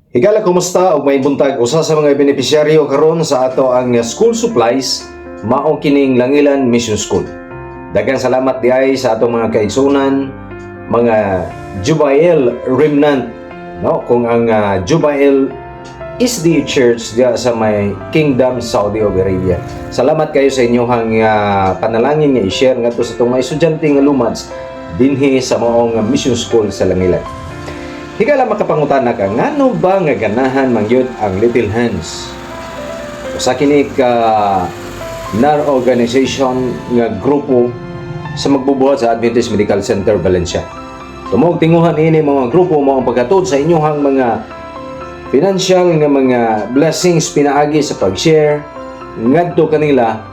Higala, kumusta ug may buntag usa sa mga benepisyaryo karon sa ato ang school supplies mao kining Langilan Mission School. Daghang salamat diay sa atong mga kaigsunan, mga Jubail Remnant, no? Kung ang Jubail is the church diya sa may Kingdom Saudi Arabia. Salamat kayo sa inyong panalangin nga i-share ngadto sa itong mga estudyante nga lumads dinhi sa maong mission school sa Langilan. Higala makapangutana ka, ngano ba nga ganahan mangyud ang Little Hands? Usa kini ka organization nga grupo sa magbubuhat sa Adventist Medical Center Valencia. Tumog tinguhan ini mga grupo mo ang paghatod sa inyong mga financial nga mga blessings pinaagi sa pag-share ngadto kanila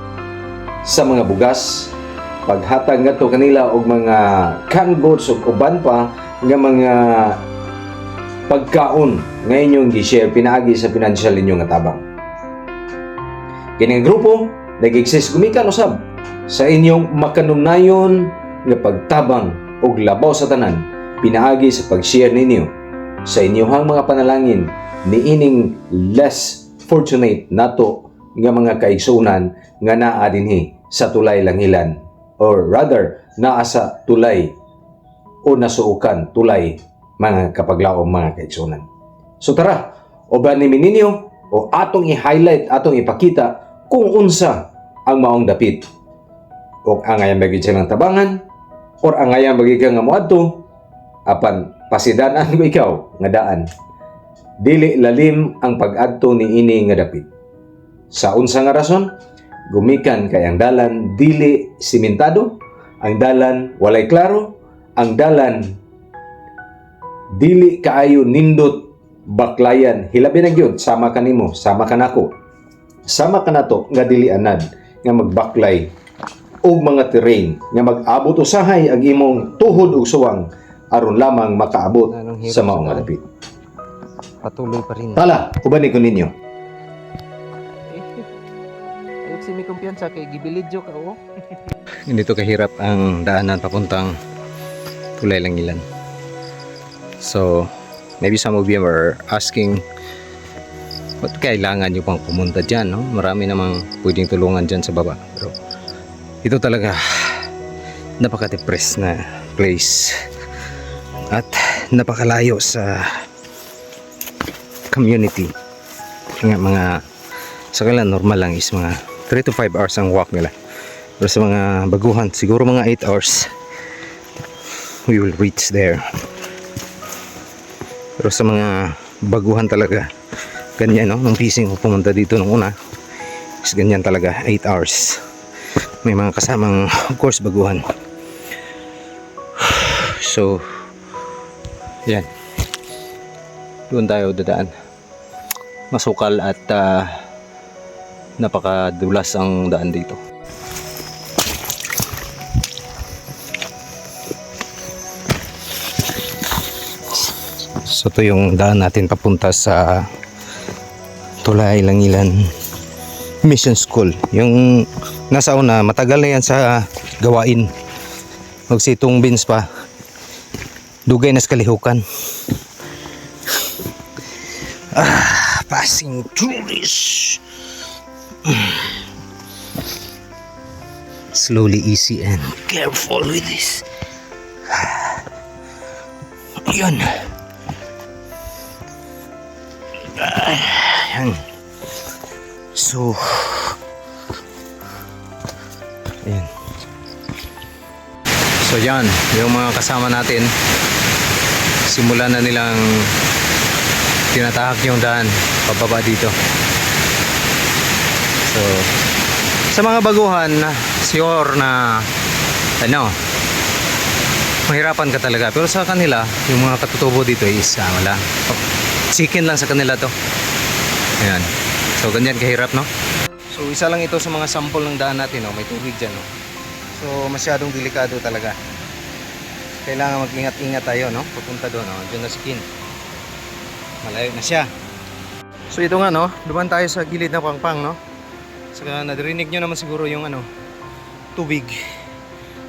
sa mga bugas, paghatag ngadto kanila og mga canned goods ug uban pa nga mga pagkaon nga inyong gi-share pinaagi sa financial ninyo nga tabang. Kining grupo nag-exist gumikan usab sa inyong makanugnayon nga pagtabang og labaw sa tanan pinaagi sa pag-share ninyo sa inyong mga panalangin niining less fortunate nato nga mga kaigsunan nga naa dinhi sa tulay Langilan, or rather naa sa tulay o nasuukan tulay mga kapaglaong mga kaigsunan. So tara, ubanin ninyo o atong i-highlight, atong ipakita kung unsa ang maong dapit. O angayang bagi silang tabangan, or angayang bagi ka nga moadto, apan pasidanan ko ikaw nga daan. Dili lalim ang pag-adto ni ini nga dapit. Sa unsa nga rason, gumikan kay ang dalan dili simentado, ang dalan walay klaro, ang dalan dili kaayo nindot baklayan, hilabi na gyud sama kanimo, sama kanako, sama kanato nga dili anad nga magbaklay og mga terrain nga mag-abot usahay ang imong tuhod ug suwang aron lamang makaabot sa maong dapit. Patuloy pa rin. Tala, ubanin ko ninyo. Ayok si may kumpiyansa kay gibilidyo ka o. Hindi to kahirap ang daanan papuntang Tulay Langilan. So, maybe some of you are asking, ba't kailangan nyo pang pumunta dyan, no? Marami namang pwedeng tulungan dyan sa baba. Pero ito talaga napaka-depressed na place at napakalayo sa community. Mga sa kanila normal lang is mga 3 to 5 hours ang walk nila. Pero sa mga baguhan, siguro mga 8 hours we will reach there. Pero sa mga baguhan talaga, ganyan, no? Nung pising ko pumunta dito nung una is ganyan talaga, 8 hours. May mga kasamang, of course, baguhan. So yan, doon tayo dadaan. Masukal at napakadulas ang daan dito. So ito yung daan natin papunta sa Tulay Langilan Mission School. Yung nasa una, matagal na yan sa gawain. Magsitong bins pa. Dugay na sa kalihukan. Passing through this. Slowly, easy, and careful with this. Yun. Ayan. So, ayan. So yan, yung mga kasama natin, simulan na nilang tinatahak yung daan pababa dito. So, sa mga baguhan, sure na ano, mahirapan ka talaga. Pero sa kanila, yung mga katutubo dito is wala. Chicken lang sa kanila to. Ayan. So ganyan kahirap, no? So isa lang ito sa mga sample ng daan natin, no? May tubig dyan, no? So masyadong delikado talaga. Kailangan mag-ingat-ingat tayo, no? Pupunta doon, no? Diyan na si Kin. Malayo na siya. So ito nga, no? Duman tayo sa gilid ng pangpang, no? Saka nadirinig nyo naman siguro yung tubig.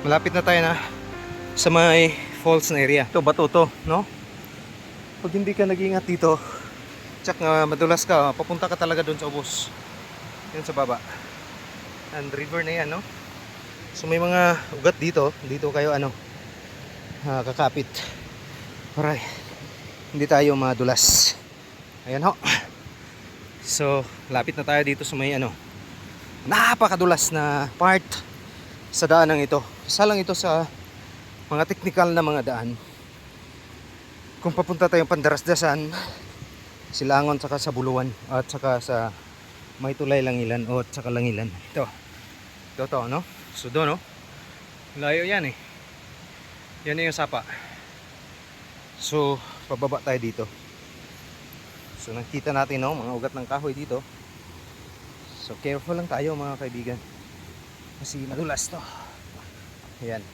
Malapit na tayo na sa may falls na area. Ito, bato to, no? Pag hindi ka nag-ingat dito, Tsak nga madulas ka, papunta ka talaga doon sa ubos. Yun sa baba. And river na yan, no? So may mga ugat dito. Dito kayo kakapit. Para hindi tayo madulas. Ayan ho. So lapit na tayo dito sa may napakadulas na part sa daanang ito. Isa lang ito sa mga technical na mga daan. Kung papunta tayong Pandarasdasan, Silangon, saka sa Buluan, at saka sa may tulay Langilan o saka Langilan. Ito no? So doon, no? Layo yan eh. Yan yung sapa. So pababa tayo dito. So nakita natin, no, mga ugat ng kahoy dito. So careful lang tayo mga kaibigan. Kasi madulas to. Ayan.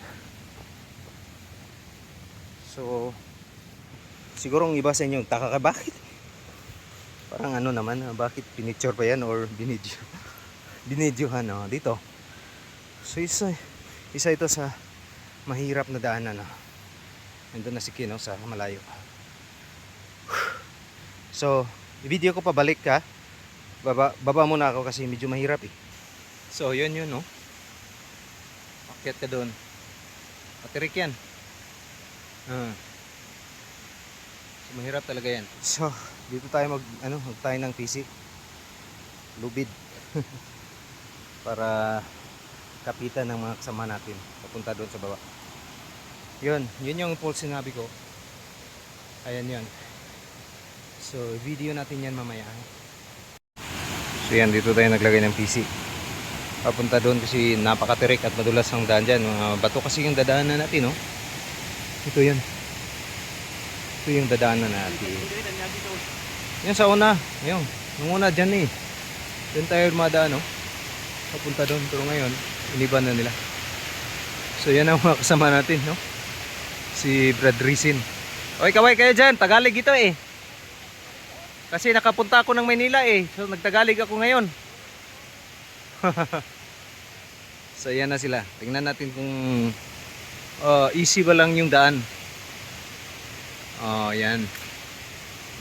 So siguro ang iba sa inyo taka ka, bakit? Parang naman, bakit pinicture pa yan or binidyohan dito. So isa ito sa mahirap na daanan. Nandun na si Kino sa malayo. So i-video ko pabalik ka. Baba muna ako kasi medyo mahirap eh. So yun no. Akyat ka doon. Patirik yan. So, mahirap talaga yan. So dito tayo mag tayo ng PC. Lubid. Para kapitan ng mga kasama natin papunta doon sa baba. Yun yung pulse sinabi ko. Ayan yun. So video natin yan mamaya. So yan, dito tayo naglagay ng PC. Papunta doon kasi napakatirik at madulas ang daan dyan. Mga bato kasi yung dadaanan natin, no? Ito yun. Ito yung dadaanan natin. Yan sa una. Yung una dyan eh. Doon tayo madaan, no? Papunta doon. Pero ngayon, iniban na nila. So yan ang mga kasama natin, no? Si Brad Rizin. Oy, kaway kayo dyan. Tagalog ito eh. Kasi nakapunta ako ng Maynila eh. So nagtagalig ako ngayon. So yan na sila. Tingnan natin kung easy ba lang yung daan. Yan.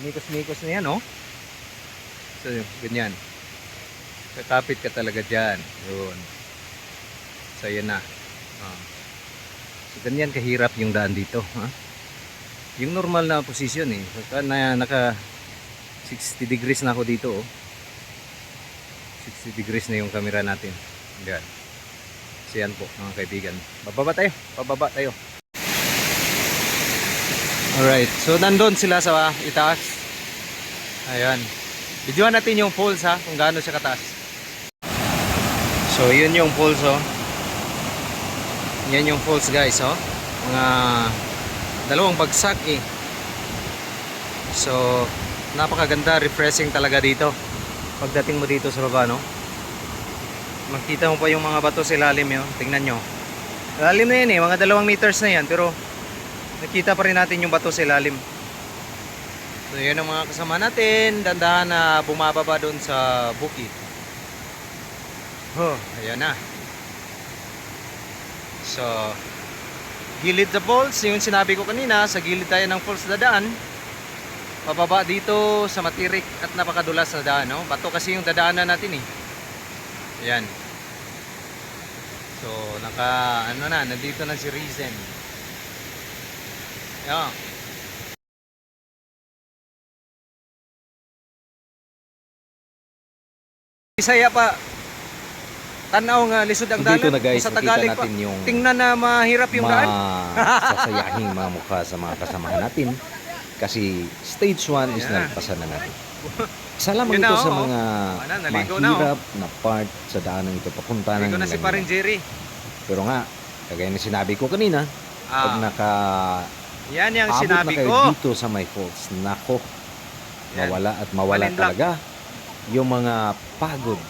Mikos-mikos na yan, oh. So ganyan. Kakapit ka talaga dyan. Yun. So yan na. So ganyan kahirap yung daan dito. Yung normal na position eh. Naka 60 degrees na ako dito, oh. 60 degrees na yung camera natin. Yan. So yan po mga kaibigan. Pababa tayo. Alright. So nandun sila sa itaas. Ayan. Videoan natin yung falls kung gaano siya kataas. So yun yung falls, oh. Yan yung falls guys, oh. Mga dalawang bagsak eh. So napakaganda, refreshing talaga dito. Pagdating mo dito sa baba, no? Makita mo pa yung mga bato sa ilalim yun. Tingnan nyo. Ilalim na yan eh, mga 2 meters na yan. Pero nakita pa rin natin yung bato sa ilalim. So yun ang mga kasama natin. Dandahan na bumababa doon sa bukid. Ayan na. So gilid sa falls, yung sinabi ko kanina, sa gilid tayo ng falls dadaan. Pababa dito sa matirik at napakadulas na daan, no? Bato kasi yung dadaanan natin eh. Ayan. So nandito na si Rizin. Ayan. Isaya pa tanaw nga lisod ang daan. Dito na guys, sa nakita Tagalog natin yung tingnan na mahirap yung daan. sasayahing mga mukha sa mga kasamahan natin. Kasi stage 1 is Yeah. nalpasan na natin. Isa lamang Yun ito na, sa oh. mga Naligo na, mahirap na part sa daanan ito papunta ng Ikaw na si Langilan. Paring Jerry. Pero nga, kagaya na sinabi ko kanina, pag Yan yung abot na sinabi kayo ko. dito sa my falls, nako, Yan. mawala at mawala Malinlock. talaga yung mga pagod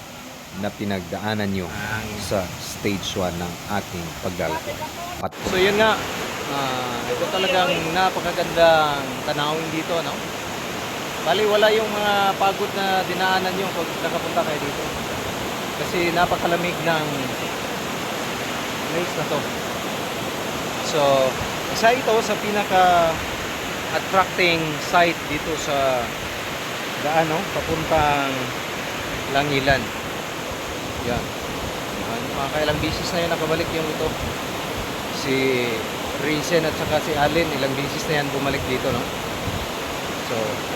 na pinagdaanan nyo sa stage 1 ng ating paglalakad. So yun nga, ito talagang napakagandang tanawin dito, no? Bali wala yung mga pagod na dinaanan nyo pag nakapunta kayo dito. Kasi napakalamig ng place na to. So, isa ito sa pinaka attracting site dito sa daan, no? Papuntang Langilan. Yan. Mga kailang bisis na yan nakabalik yung ito. Si Risen at saka si Allen, ilang bisis na yan bumalik dito, no? So,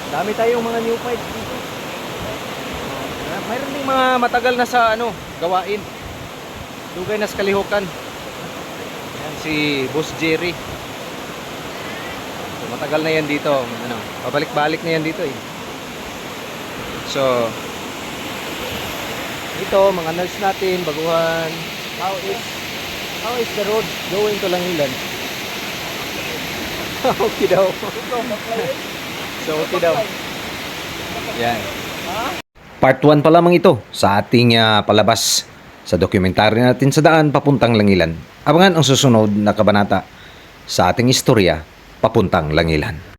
dami tayong mga new fights dito. Mayroon ding mga matagal na sa gawain. Dugay na sa kalihukan. Yan, si Boss Jerry. So, matagal na yan dito. Pabalik-balik na yan dito eh. So, ito, mga nurse natin, baguhan. How is the road going to Langilan? Okay daw. So, okay daw. Yan. Part 1 pa lamang ito sa ating palabas sa dokumentaryo natin sa daan papuntang Langilan. Abangan ang susunod na kabanata sa ating istorya papuntang Langilan.